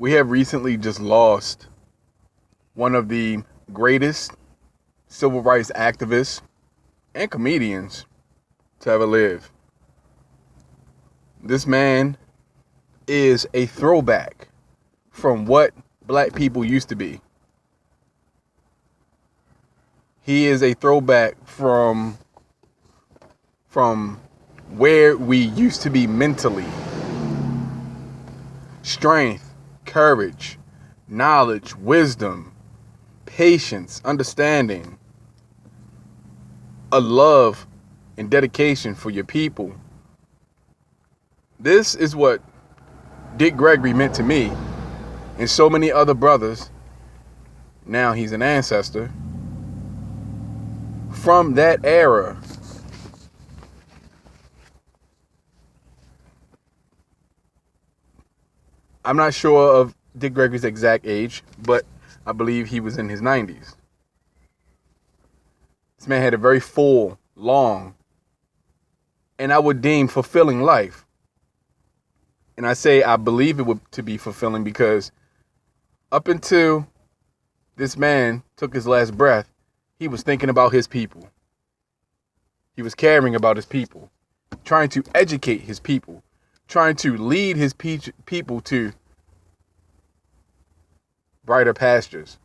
We have recently just lost one of the greatest civil rights activists and comedians to ever live. This man is a throwback from what black people used to be. He is a throwback from where we used to be mentally. Strength, courage, knowledge, wisdom, patience, understanding, a love and dedication for your people. This is what Dick Gregory meant to me and so many other brothers. Now he's an ancestor from that era. I'm not sure of Dick Gregory's exact age, but I believe he was in his 90s. This man had a very full, long, and I would deem fulfilling life. And I say I believe it to be fulfilling because up until this man took his last breath, he was thinking about his people. He was caring about his people, trying to educate his people, trying to lead his people to brighter pastures.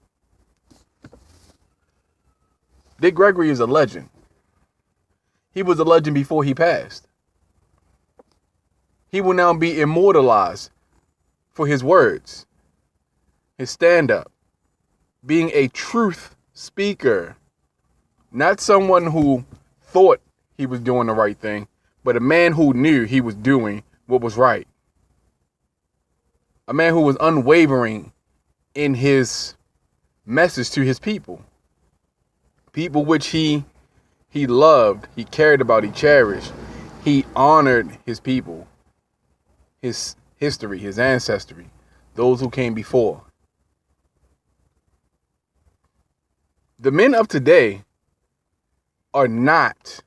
Dick Gregory is a legend. He was a legend before he passed. He will now be immortalized for his words, his stand-up, being a truth speaker, not someone who thought he was doing the right thing, but a man who knew he was doing what was right. A man who was unwavering in his message to his people. People which he loved, he cared about, he cherished. He honored his people, his history, his ancestry, those who came before. The men of today are not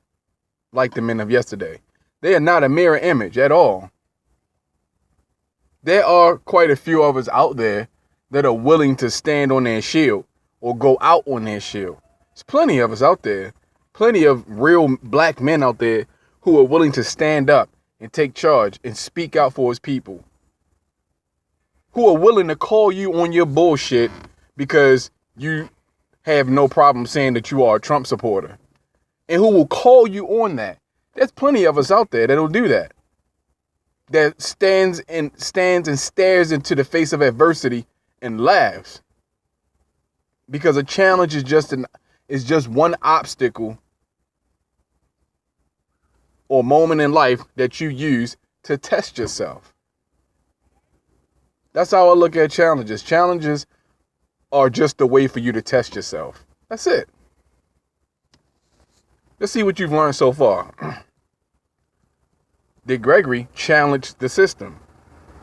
like the men of yesterday. They are not a mirror image at all. There are quite a few of us out there that are willing to stand on their shield or go out on their shield. There's plenty of us out there, plenty of real black men out there who are willing to stand up and take charge and speak out for his people, who are willing to call you on your bullshit because you have no problem saying that you are a Trump supporter, and who will call you on that. There's plenty of us out there that'll do that. That stands and stares into the face of adversity and laughs because a challenge is just one obstacle or moment in life that you use to test yourself. That's how I look at challenges. Challenges are just a way for you to test yourself. That's it. Let's see what you've learned so far. Dick Gregory challenged the system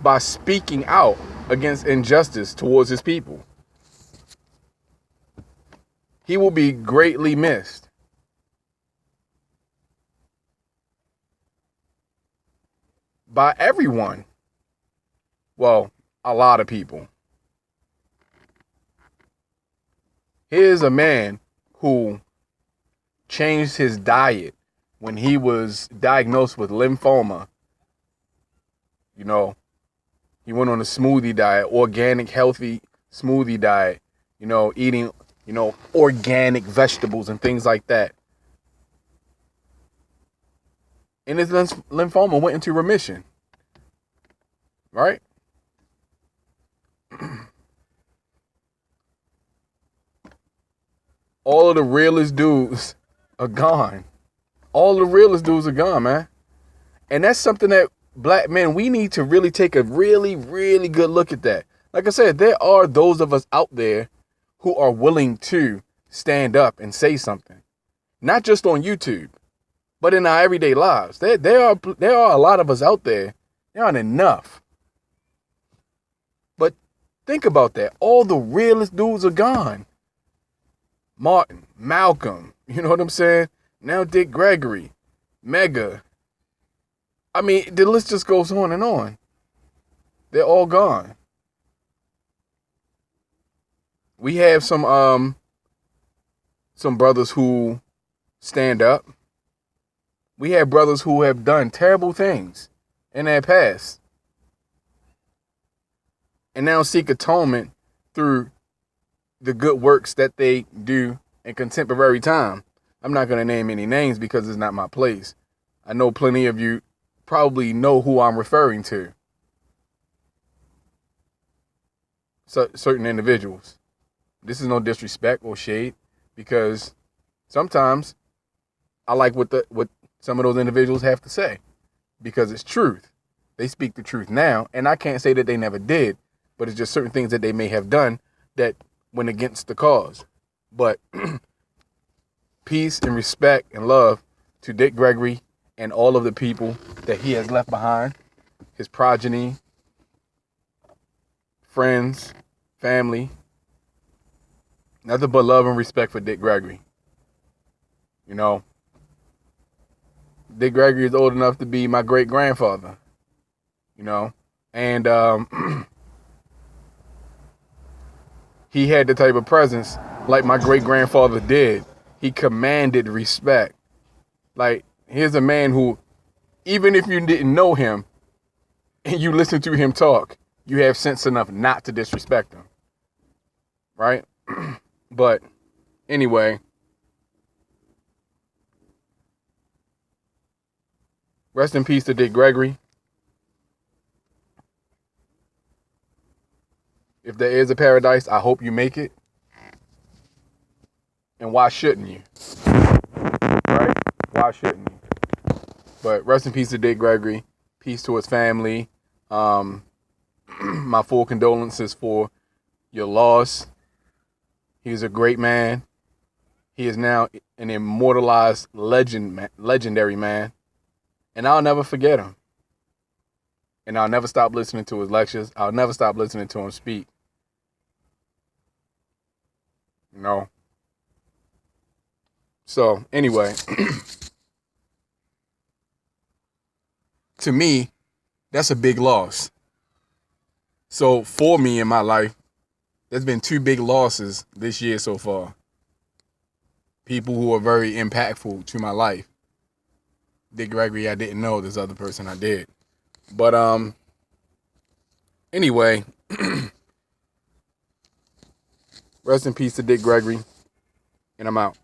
by speaking out against injustice towards his people. He will be greatly missed. By everyone. Well, a lot of people. Here's a man who changed his diet when he was diagnosed with lymphoma. You know, he went on a smoothie diet, organic, healthy smoothie diet, eating, organic vegetables and things like that. And his lymphoma went into remission. Right? All of the realest dudes are gone. All the realest dudes are gone, man. And that's something that black men, we need to really take a really, really good look at that. Like I said, there are those of us out there who are willing to stand up and say something. Not just on YouTube, but in our everyday lives. There are a lot of us out there. There aren't enough. But think about that. All the realest dudes are gone. Martin, Malcolm, you know what I'm saying? Now Dick Gregory, Mega. I mean, the list just goes on and on. They're all gone. We have some brothers who stand up. We have brothers who have done terrible things in their past and now seek atonement through the good works that they do in contemporary time. I'm not going to name any names because it's not my place. I know plenty of you probably know who I'm referring to. Certain individuals. This is no disrespect or shade, because sometimes I like what some of those individuals have to say, because it's truth. They speak the truth now, and I can't say that they never did, but it's just certain things that they may have done that went against the cause. But peace and respect and love to Dick Gregory and all of the people that he has left behind, his progeny, friends, family. Nothing but love and respect for Dick Gregory. You know, Dick Gregory is old enough to be my great-grandfather, you know, and he had the type of presence like my great-grandfather did. He commanded respect. Like, here's a man who, even if you didn't know him and you listen to him talk, you have sense enough not to disrespect him, right? But anyway, rest in peace to Dick Gregory. If there is a paradise, I hope you make it. And why shouldn't you? Right? Why shouldn't you? But rest in peace to Dick Gregory. Peace to his family. My full condolences for your loss. He was a great man. He is now an immortalized legendary man. And I'll never forget him. And I'll never stop listening to his lectures. I'll never stop listening to him speak. You know? So, anyway, to me, that's a big loss. So, for me in my life, there's been two big losses this year so far. People who are very impactful to my life. Dick Gregory, I didn't know. This other person I did. But, anyway, rest in peace to Dick Gregory, and I'm out.